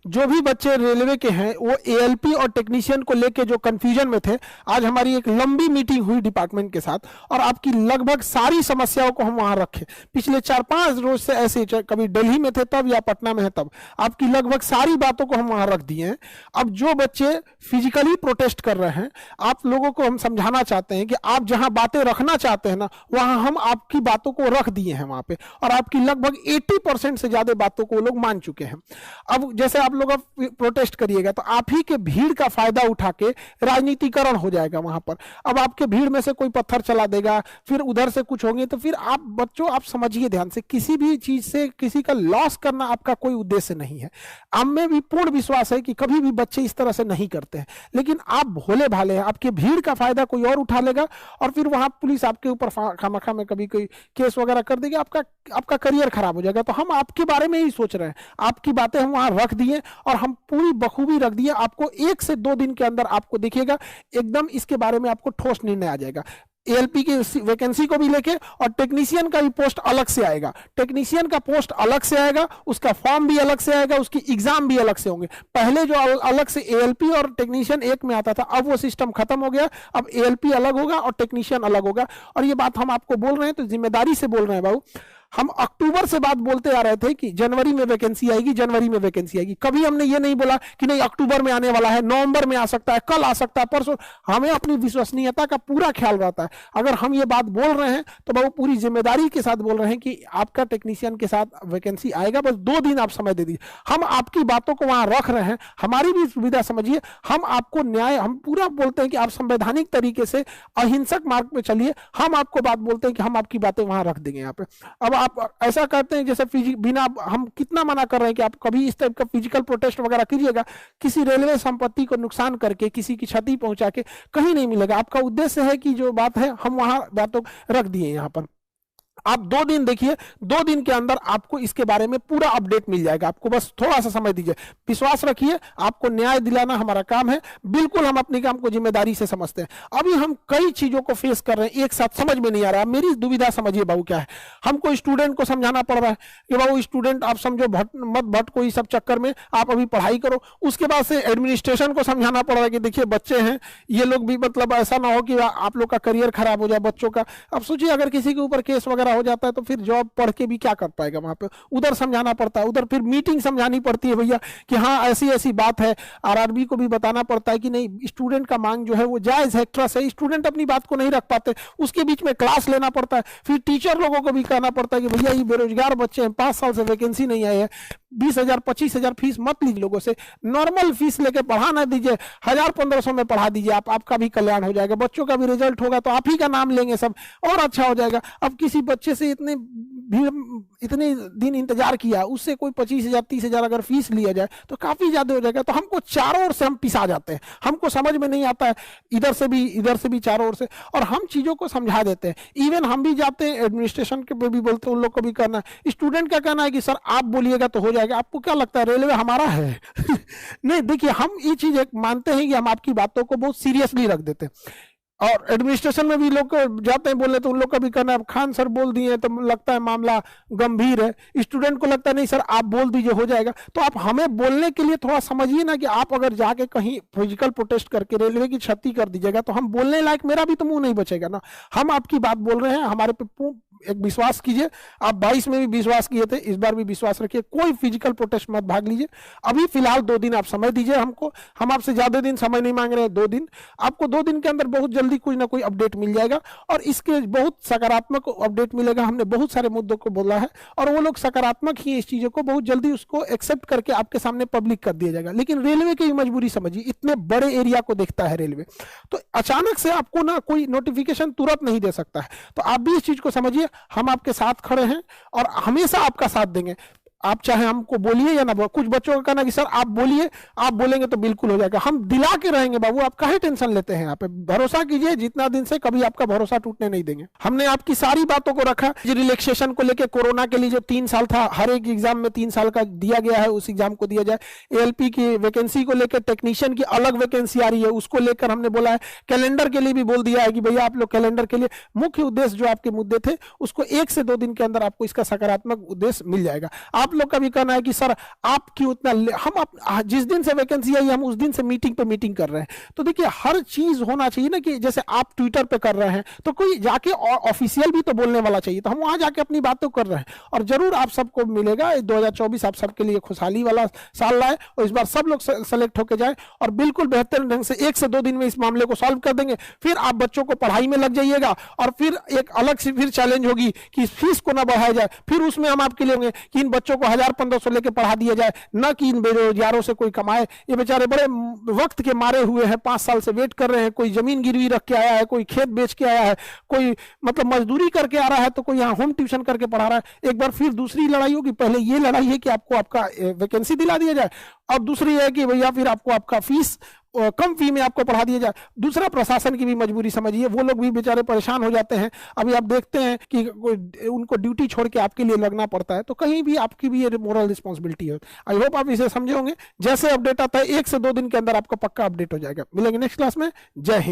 जो भी बच्चे रेलवे के हैं वो एएलपी और टेक्नीशियन को लेके जो कंफ्यूजन में थे, आज हमारी एक लंबी मीटिंग हुई डिपार्टमेंट के साथ और आपकी लगभग सारी समस्याओं को हम वहां रखे। पिछले 4-5 रोज से ऐसे, कभी दिल्ली में थे तब या पटना में है तब, आपकी लगभग सारी बातों को हम वहां रख दिए हैं। अब जो बच्चे फिजिकली प्रोटेस्ट कर रहे हैं, आप लोगों को हम समझाना चाहते हैं कि आप जहां बातें रखना चाहते हैं ना, वहां हम आपकी बातों को रख दिए हैं वहां पे, और आपकी लगभग 80% से ज्यादा बातों को वो लोग मान चुके हैं। अब जैसे आप लोग अब प्रोटेस्ट करिएगा तो आप ही के भीड़ का फायदा उठा के राजनीतिकरण हो जाएगा वहां पर। अब आपके भीड़ में से कोई पत्थर चला देगा, फिर उधर से कुछ होंगे, तो फिर आप बच्चों आप समझिए ध्यान से, किसी भी चीज से किसी का लॉस करना आपका कोई उद्देश्य नहीं है। हम में भी पूर्ण विश्वास है कि कभी भी बच्चे इस तरह से नहीं करते हैं, लेकिन आप भोले भाले हैं, आपके भीड़ का फायदा कोई और उठा लेगा और फिर वहां पुलिस आपके ऊपर खामखा में कभी कोई केस वगैरह कर देगी, आपका करियर खराब हो जाएगा। तो हम आपके बारे में ही सोच रहे हैं, आपकी बातें हम वहां रख दिए और हम पूरी बखूबी रख दिए। आपको 1 से 2 दिन के अंदर आपको देखिएगा एकदम इसके बारे में आपको ठोस निर्णय आ जाएगा। एएलपी की वैकेंसी को भी लेके और टेक्नीशियन का भी पोस्ट अलग से आएगा। टेक्नीशियन का पोस्ट अलग से आएगा, उसका फॉर्म भी अलग से आएगा, उसकी एग्जाम भी अलग से होंगे। पहले जो अलग से एएलपी और टेक्नीशियन एक में आता था, अब वो सिस्टम खत्म हो गया। अब एएलपी अलग होगा और टेक्नीशियन अलग होगा। और ये बात हम आपको बोल रहे हैं तो जिम्मेदारी से बोल रहे हैं बाबू। हम अक्टूबर से बात बोलते आ रहे थे कि जनवरी में वैकेंसी आएगी, जनवरी में वैकेंसी आएगी। कभी हमने ये नहीं बोला कि नहीं अक्टूबर में आने वाला है, नवंबर में आ सकता है, कल आ सकता है, परसों। हमें अपनी विश्वसनीयता का पूरा ख्याल रहता है। अगर हम ये बात बोल रहे हैं तो बाबू पूरी जिम्मेदारी के साथ बोल रहे हैं कि आपका टेक्नीशियन के साथ वैकेंसी आएगा, बस 2 दिन आप समय दे दीजिए। हम आपकी बातों को वहां रख रहे हैं, हमारी भी सुविधा समझिए। हम आपको न्याय, हम पूरा बोलते हैं कि आप संवैधानिक तरीके से अहिंसक मार्ग पे चलिए। हम आपको बात बोलते हैं कि हम आपकी बातें वहां रख देंगे यहाँ पे। अब आप ऐसा कहते हैं जैसे बिना, हम कितना मना कर रहे हैं कि आप कभी इस टाइप का फिजिकल प्रोटेस्ट वगैरह कीजिएगा, किसी रेलवे संपत्ति को नुकसान करके, किसी की क्षति पहुंचा के कहीं नहीं मिलेगा। आपका उद्देश्य है कि जो बात है हम वहां बातों रख दिए यहाँ पर। आप 2 दिन देखिए, 2 दिन के अंदर आपको इसके बारे में पूरा अपडेट मिल जाएगा। आपको बस थोड़ा सा समय दीजिए, विश्वास रखिए, आपको न्याय दिलाना हमारा काम है। बिल्कुल हम अपने काम को जिम्मेदारी से समझते हैं। अभी हम कई चीजों को फेस कर रहे हैं, एक साथ समझ में नहीं आ रहा। मेरी दुविधा समझिए बाबू क्या है। हमको स्टूडेंट को समझाना पड़ रहा है कि बाबू स्टूडेंट आप समझो, मत भटको इस सब चक्कर में, आप अभी पढ़ाई करो। उसके बाद से एडमिनिस्ट्रेशन को समझाना पड़ रहा है कि देखिए बच्चे हैं, ये लोग भी मतलब ऐसा ना हो कि आप लोग का करियर खराब हो जाए बच्चों का। अब सोचिए अगर किसी के ऊपर केस वगैरह हो जाता है तो फिर जॉब पढ़ के भी क्या कर पाएगा वहां पे। उधर समझाना पड़ता है, उधर फिर मीटिंग समझानी पड़ती है भैया कि हाँ ऐसी ऐसी बात है। आरआरबी को भी बताना पड़ता है कि नहीं स्टूडेंट का मांग जो है वो जायज है, ट्रस्ट है। स्टूडेंट अपनी बात को नहीं रख पाते, उसके बीच में क्लास लेना पड़ता है। फिर टीचर लोगों को भी कहना पड़ता है कि भैया ये बेरोजगार बच्चे हैं, 5 साल से वैकेंसी नहीं आई है, 20,000 25,000 फीस मत लीजिए लोगों से, नॉर्मल फीस लेके पढ़ा ना दीजिए, 1000-1500 में पढ़ा दीजिए। आपका भी कल्याण हो जाएगा, बच्चों का भी रिजल्ट होगा तो आप ही का नाम लेंगे सब, और अच्छा हो जाएगा। अब किसी बच्चे से इतने दिन इंतजार किया, उससे कोई 25,000 30,000 अगर फीस लिया जाए तो काफी ज्यादा हो जाएगा। तो हमको चारों ओर से हम पिसा जाते हैं, हमको समझ में नहीं आता है, इधर से भी चारों ओर से, और हम चीजों को समझा देते हैं। इवन हम भी जाते हैं एडमिनिस्ट्रेशन के पे भी बोलते हैं, उन लोग को भी करना है। स्टूडेंट का कहना है कि सर आप बोलिएगा तो हो जाएगा। आपको क्या लगता है रेलवे हमारा है? नहीं, देखिए हम ये चीज एक मानते हैं कि हम आपकी बातों को बहुत सीरियसली रख देते हैं। और एडमिनिस्ट्रेशन में भी लोग जाते हैं बोलने तो उन लोग का भी कहना है खान सर बोल दिए तो लगता है मामला गंभीर है। स्टूडेंट को लगता है नहीं सर आप बोल दीजिए हो जाएगा। तो आप हमें बोलने के लिए थोड़ा समझिए ना कि आप अगर जाके कहीं फिजिकल प्रोटेस्ट करके रेलवे की क्षति कर दीजिएगा तो हम बोलने लायक, मेरा भी तो मुंह नहीं बचेगा ना। हम आपकी बात बोल रहे हैं, हमारे पे एक विश्वास कीजिए। आप 22 में भी विश्वास किए थे, इस बार भी विश्वास रखिए। कोई फिजिकल प्रोटेस्ट मत भाग लीजिए। अभी फिलहाल 2 दिन आप समय दीजिए हमको, हम आपसे ज्यादा दिन समय नहीं मांग रहे हैं, 2 दिन। आपको 2 दिन के अंदर बहुत जल्दी कोई ना कोई अपडेट मिल जाएगा और इसके बहुत सकारात्मक अपडेट मिलेगा। हमने बहुत सारे मुद्दों को बोला है और वो लोग सकारात्मक ही इस चीजों को बहुत जल्दी उसको एक्सेप्ट करके आपके सामने पब्लिक कर दिया जाएगा। लेकिन रेलवे की मजबूरी समझिए, इतने बड़े एरिया को देखता है रेलवे, तो अचानक से आपको ना कोई नोटिफिकेशन तुरंत नहीं दे सकता है। तो आप भी इस चीज को समझिए, हम आपके साथ खड़े हैं और हमेशा आपका साथ देंगे। आप चाहे हमको बोलिए या ना बोलिए। कुछ बच्चों का कहना कि सर आप बोलिए, आप बोलेंगे तो बिल्कुल हो जाएगा। हम दिला के रहेंगे बाबू, आप काहे टेंशन लेते हैं? यहाँ पे भरोसा कीजिए, जितना दिन से कभी आपका भरोसा टूटने नहीं देंगे। हमने आपकी सारी बातों को रखा। रिलैक्सेशन को लेकर कोरोना के लिए जो 3 साल था, हर एक एग्जाम में 3 साल का दिया गया है, उस एग्जाम को दिया जाए। एएलपी की वैकेंसी को लेकर टेक्नीशियन की अलग वैकेंसी आ रही है, उसको लेकर हमने बोला है। कैलेंडर के लिए भी बोल दिया है कि भैया आप लोग कैलेंडर के लिए मुख्य उद्देश्य जो आपके मुद्दे थे उसको 1 से 2 दिन के अंदर आपको इसका सकारात्मक उद्देश्य मिल जाएगा। आप आप लोग का भी कहना है कि सर आप क्यों इतना हम जिस दिन से वैकेंसी आई हम उस दिन से मीटिंग पे मीटिंग कर रहे हैं। तो देखिए हर चीज होना चाहिए ना, कि जैसे आप ट्विटर पे कर रहे हैं तो कोई जाके ऑफिशियल भी तो बोलने वाला चाहिए, तो हम वहां जाके अपनी बात तो कर रहे हैं। और जरूर आप सबको मिलेगा 2024 आप सबके लिए खुशहाली वाला साल लाए, और इस बार सब लोग सेलेक्ट होके जाए और बिल्कुल बेहतर ढंग से 1 से 2 दिन में इस मामले को सॉल्व कर देंगे। फिर आप बच्चों को पढ़ाई में लग जाइएगा, और फिर एक अलग से फिर चैलेंज होगी कि फीस को ना बढ़ाया जाए। फिर उसमें हम आपके लिए होंगे कि इन बच्चों को 1000-1500 लेके पढ़ा दिया जाए, ना कि इन बेरोजगारों से कोई कमाए। ये बेचारे बड़े वक्त के मारे हुए हैं, 5 साल से वेट कर रहे हैं, कोई जमीन गिरवी रख के आया है, कोई खेत बेच के आया है, कोई मतलब मजदूरी करके आ रहा है, तो कोई यहाँ होम ट्यूशन करके पढ़ा रहा है। एक बार फिर दूसरी लड़ाई होगी, पहले ये लड़ाई है कि आपको आपका वैकेंसी दिला दिया जाए, और दूसरी है कि भैया फिर आपको आपका फीस कम फी में आपको पढ़ा दिया जाए। दूसरा प्रशासन की भी मजबूरी समझिए, वो लोग भी बेचारे परेशान हो जाते हैं। अभी आप देखते हैं कि उनको ड्यूटी छोड़ के आपके लिए लगना पड़ता है, तो कहीं भी आपकी भी ये मोरल रिस्पॉन्सिबिलिटी है। आई होप आप इसे समझे होंगे। जैसे अपडेट आता है 1 से 2 दिन के अंदर आपको पक्का अपडेट हो जाएगा। मिलेंगे नेक्स्ट क्लास में। जय हिंद।